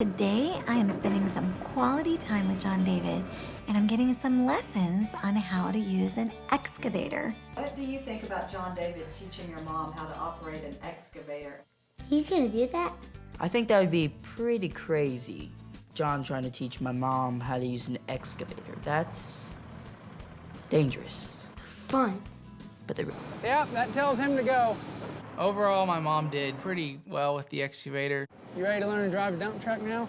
Today, I am spending some quality time with John David, and I'm getting some lessons on how to use an excavator. What do you think about John David teaching your mom how to operate an excavator? He's gonna do that? I think that would be pretty crazy. John trying to teach my mom how to use an excavator. That's dangerous. Fun. But Yep, that tells him to go. Overall, my mom did pretty well with the excavator. You ready to learn to drive a dump truck now?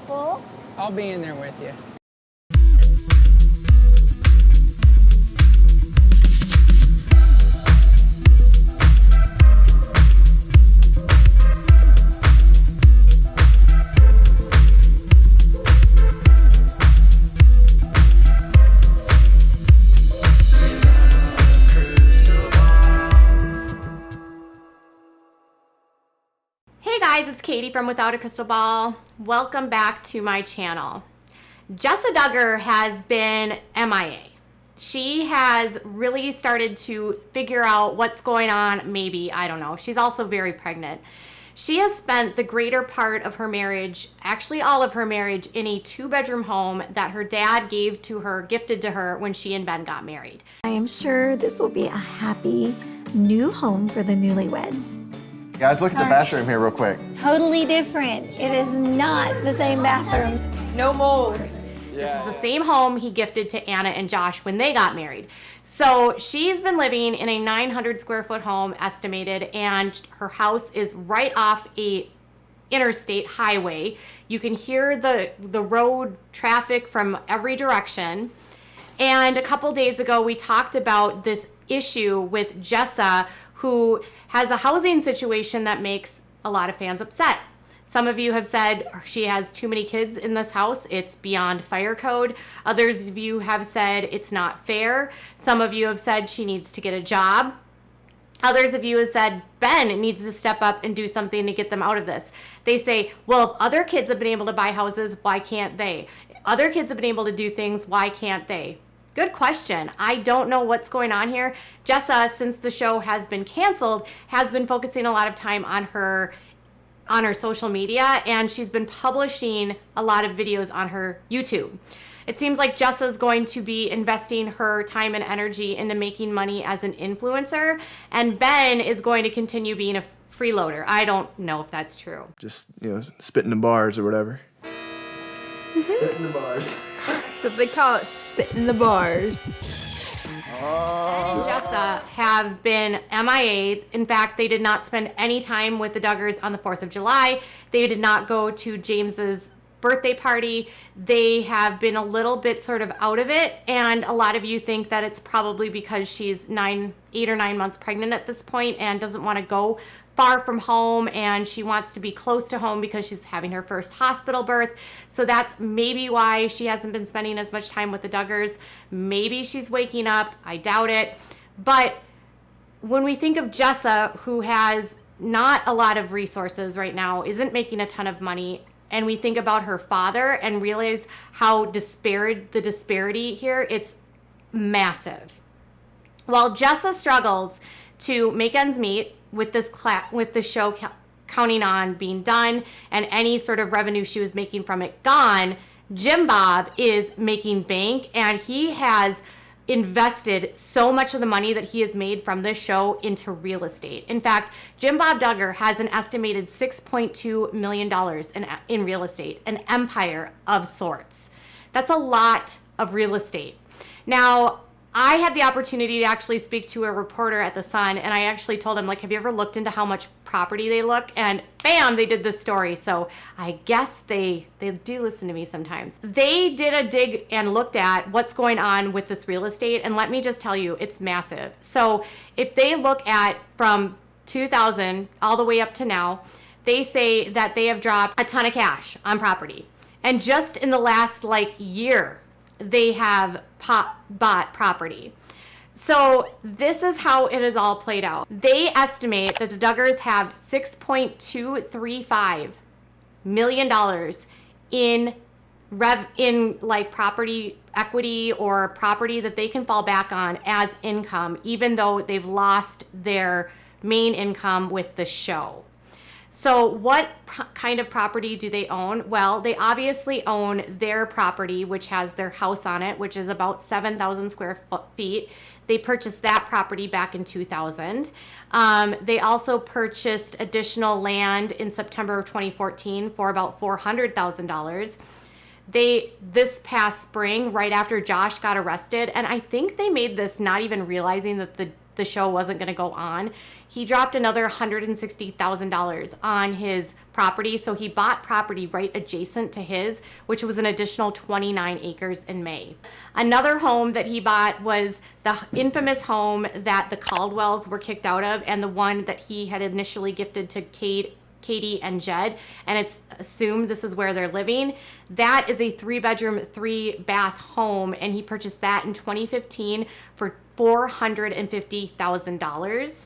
Full? I'll be in there with you. Hey guys, it's Katie from Without a Crystal Ball. Welcome back to my channel. Jessa Duggar has been MIA. She has really started to figure out what's going on, maybe, I don't know. She's also very pregnant. She has spent the greater part of her marriage, actually all of her marriage, in a 2-bedroom home that her dad gifted to her when she and Ben got married. I am sure this will be a happy new home for the newlyweds. Guys, look at the bathroom here real quick. Totally different. It is not the same bathroom. No mold. This is the same home he gifted to Anna and Josh when they got married. So she's been living in a 900 square foot home estimated, and her house is right off a interstate highway. You can hear the road traffic from every direction. And a couple days ago, we talked about this issue with Jessa, who has a housing situation that makes a lot of fans upset. Some of you have said she has too many kids in this house. It's beyond fire code. Others of you have said it's not fair. Some of you have said she needs to get a job. Others of you have said Ben needs to step up and do something to get them out of this. They say, well, if other kids have been able to buy houses, why can't they? Other kids have been able to do things, why can't they? Good question. I don't know what's going on here. Jessa, since the show has been canceled, has been focusing a lot of time on her social media, and she's been publishing a lot of videos on her YouTube. It seems like Jessa's going to be investing her time and energy into making money as an influencer, and Ben is going to continue being a freeloader. I don't know if that's true. Just, spitting the bars or whatever. Spitting the bars. That's what they call it, spitting the bars. Ben and Jessa have been MIA. In fact, they did not spend any time with the Duggars on the 4th of July. They did not go to James's birthday party. They have been a little bit sort of out of it, and a lot of you think that it's probably because she's 8 or 9 months pregnant at this point and doesn't want to go far from home, and she wants to be close to home because she's having her first hospital birth. So that's maybe why she hasn't been spending as much time with the Duggars. Maybe she's waking up. I doubt it. But when we think of Jessa, who has not a lot of resources right now, isn't making a ton of money, and we think about her father and realize how the disparity here, it's massive. While Jessa struggles to make ends meet with the show counting on being done and any sort of revenue she was making from it gone, Jim Bob is making bank, and he has invested so much of the money that he has made from this show into real estate. In fact, Jim Bob Duggar has an estimated $6.2 million in real estate, an empire of sorts. That's a lot of real estate. Now, I had the opportunity to actually speak to a reporter at The Sun, and I actually told him, have you ever looked into how much property they look? And bam, they did this story. So I guess they do listen to me sometimes. They did a dig and looked at what's going on with this real estate, and let me just tell you, it's massive. So if they look at from 2000 all the way up to now, they say that they have dropped a ton of cash on property. And just in the last year, they have bought property. So this is how it is all played out. They estimate that the Duggars have $6.235 million in property equity or property that they can fall back on as income, even though they've lost their main income with the show. So what kind of property do they own? Well, they obviously own their property, which has their house on it, which is about 7,000 square feet. They purchased that property back in 2000. They also purchased additional land in September of 2014 for about $400,000. This past spring, right after Josh got arrested, and I think they made this not even realizing that the show wasn't going to go on, he dropped another $160,000 on his property. So he bought property right adjacent to his, which was an additional 29 acres in May. Another home that he bought was the infamous home that the Caldwells were kicked out of, and the one that he had initially gifted to Katie and Jed, and it's assumed this is where they're living. That is a 3-bedroom, 3-bath home, and he purchased that in 2015 for $450,000.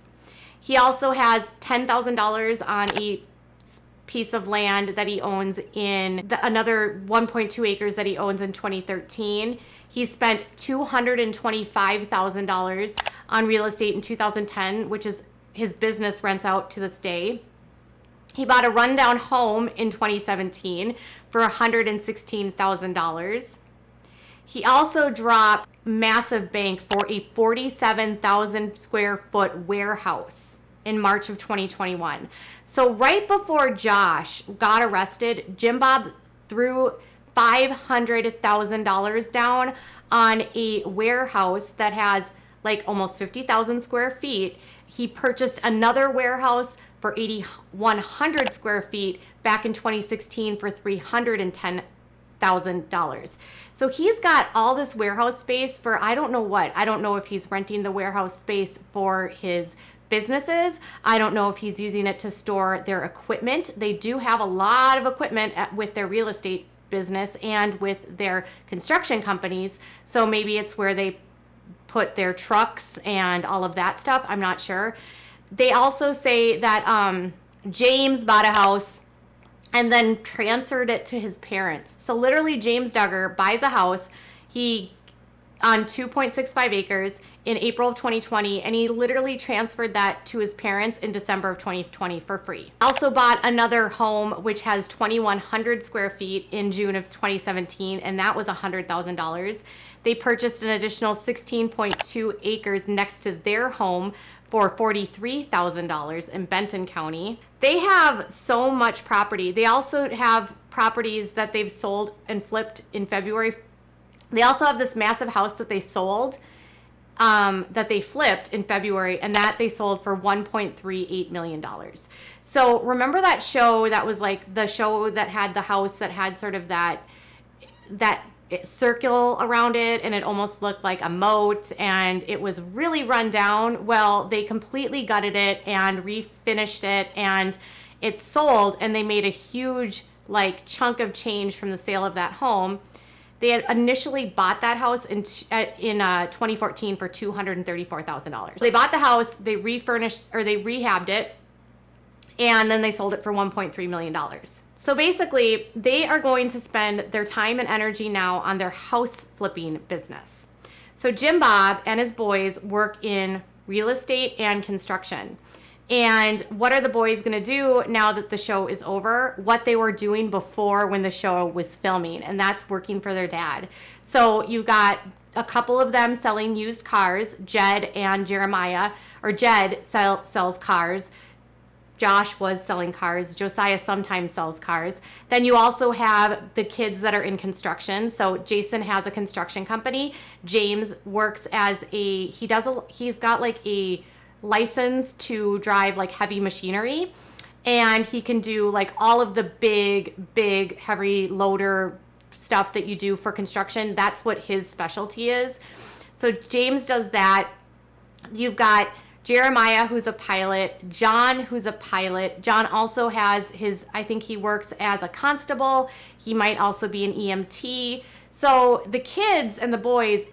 He also has $10,000 on a piece of land that he owns in another 1.2 acres that he owns in 2013. He spent $225,000 on real estate in 2010, which is his business rents out to this day. He bought a rundown home in 2017 for $116,000. He also dropped massive bank for a 47,000 square foot warehouse in March of 2021. So right before Josh got arrested, Jim Bob threw $500,000 down on a warehouse that has like almost 50,000 square feet. He purchased another warehouse for 8,100 square feet back in 2016 for $310,000. So he's got all this warehouse space for I don't know what. I don't know if he's renting the warehouse space for his businesses. I don't know if he's using it to store their equipment. They do have a lot of equipment with their real estate business and with their construction companies. So maybe it's where they put their trucks and all of that stuff. I'm not sure. They also say that James bought a house and then transferred it to his parents. So literally James Duggar buys a house on 2.65 acres in April of 2020, and he literally transferred that to his parents in December of 2020 for free. Also bought another home which has 2,100 square feet in June of 2017, and that was $100,000. They purchased an additional 16.2 acres next to their home for $43,000 in Benton County. They have so much property. They also have properties that they've sold and flipped in February. They also have this massive house that they sold, that they flipped in February, and that they sold for $1.38 million. So remember that show that was like the show that had the house that had sort of that circle around it, and it almost looked like a moat, and it was really run down? Well, they completely gutted it and refinished it, and it sold, and they made a huge like chunk of change from the sale of that home. They had initially bought that house in 2014 for $234,000. They bought the house, they refurnished or they rehabbed it, and then they sold it for $1.3 million. So basically, they are going to spend their time and energy now on their house flipping business. So Jim Bob and his boys work in real estate and construction. And what are the boys going to do now that the show is over? What they were doing before when the show was filming, and that's working for their dad. So you got a couple of them selling used cars, Jed and Jeremiah, or Jed sells cars. Josh was selling cars. Josiah sometimes sells cars. Then you also have the kids that are in construction. So Jason has a construction company. James works as he's got like a license to drive like heavy machinery, and he can do like all of the big heavy loader stuff that you do for construction. That's what his specialty is. So James does that. You've got Jeremiah, who's a pilot, John, who's a pilot. John also has I think he works as a constable. He might also be an EMT. So the kids and the boys,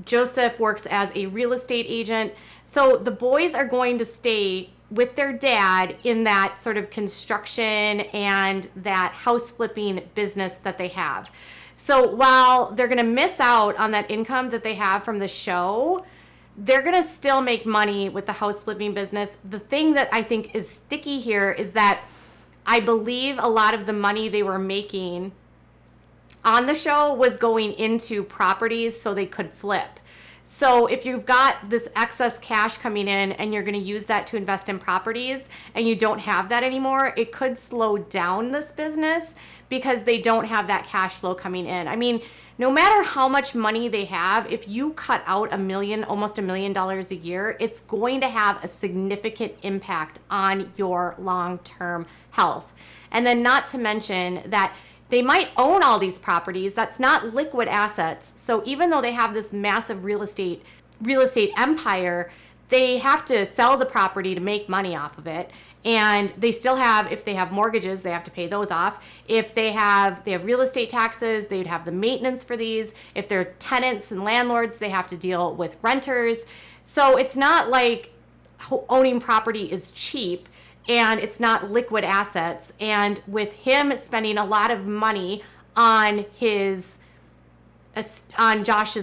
Joseph works as a real estate agent. So the boys are going to stay with their dad in that sort of construction and that house flipping business that they have. So while they're going to miss out on that income that they have from the show, they're going to still make money with the house flipping business. The thing that I think is sticky here is that I believe a lot of the money they were making on the show was going into properties so they could flip. So if you've got this excess cash coming in and you're going to use that to invest in properties and you don't have that anymore, it could slow down this business because they don't have that cash flow coming in. I mean, no matter how much money they have, if you cut out almost $1 million a year, it's going to have a significant impact on your long-term health. And then not to mention that they might own all these properties. That's not liquid assets. So even though they have this massive real estate empire, they have to sell the property to make money off of it. And they still have, if they have mortgages, they have to pay those off. If they have real estate taxes, they'd have the maintenance for these. If they're tenants and landlords, they have to deal with renters. So it's not like owning property is cheap, and it's not liquid assets. And with him spending a lot of money on Josh's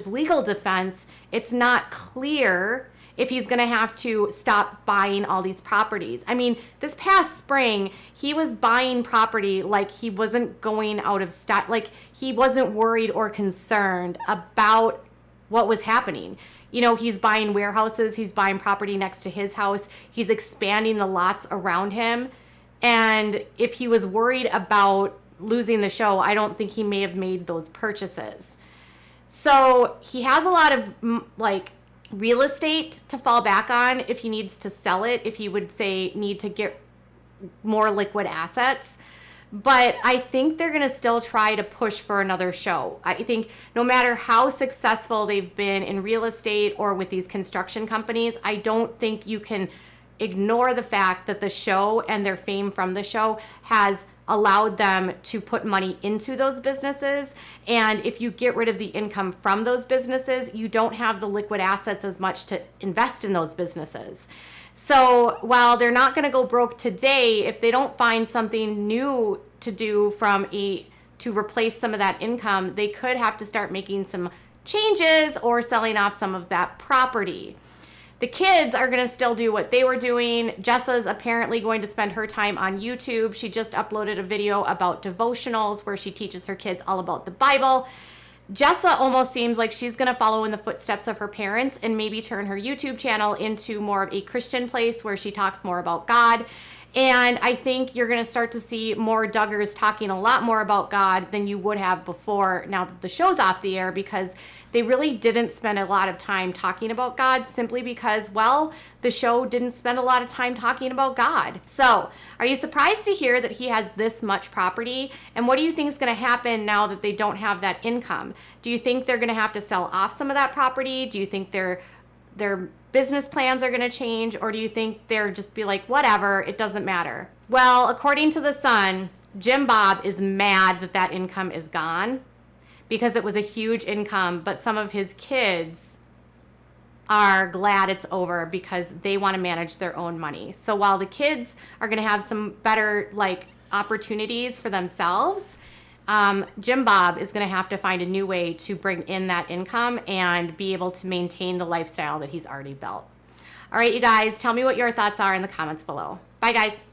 legal defense, it's not clear if he's going to have to stop buying all these properties. I mean, this past spring, he was buying property like he wasn't going out of stock, like he wasn't worried or concerned about what was happening. You know, he's buying warehouses, he's buying property next to his house, he's expanding the lots around him. And if he was worried about losing the show, I don't think he may have made those purchases. So he has a lot of real estate to fall back on if he needs to sell it, if he would say need to get more liquid assets. But I think they're going to still try to push for another show. I think no matter how successful they've been in real estate or with these construction companies, I don't think you can ignore the fact that the show and their fame from the show has allowed them to put money into those businesses. And if you get rid of the income from those businesses, you don't have the liquid assets as much to invest in those businesses. So while they're not going to go broke today, if they don't find something new to do to replace some of that income, they could have to start making some changes or selling off some of that property. The kids are going to still do what they were doing. Jessa's apparently going to spend her time on YouTube. She just uploaded a video about devotionals where she teaches her kids all about the Bible. Jessa almost seems like she's going to follow in the footsteps of her parents and maybe turn her YouTube channel into more of a Christian place where she talks more about God. And I think you're going to start to see more Duggars talking a lot more about God than you would have before now that the show's off the air, because they really didn't spend a lot of time talking about God simply because, well, the show didn't spend a lot of time talking about God. So, are you surprised to hear that he has this much property? And what do you think is going to happen now that they don't have that income? Do you think they're going to have to sell off some of that property? Do you think their business plans are going to change? Or do you think they're just be like, whatever, it doesn't matter? Well, according to The Sun, Jim Bob is mad that that income is gone, because it was a huge income, but some of his kids are glad it's over because they want to manage their own money. So while the kids are going to have some better opportunities for themselves, Jim Bob is going to have to find a new way to bring in that income and be able to maintain the lifestyle that he's already built. All right, you guys, tell me what your thoughts are in the comments below. Bye, guys.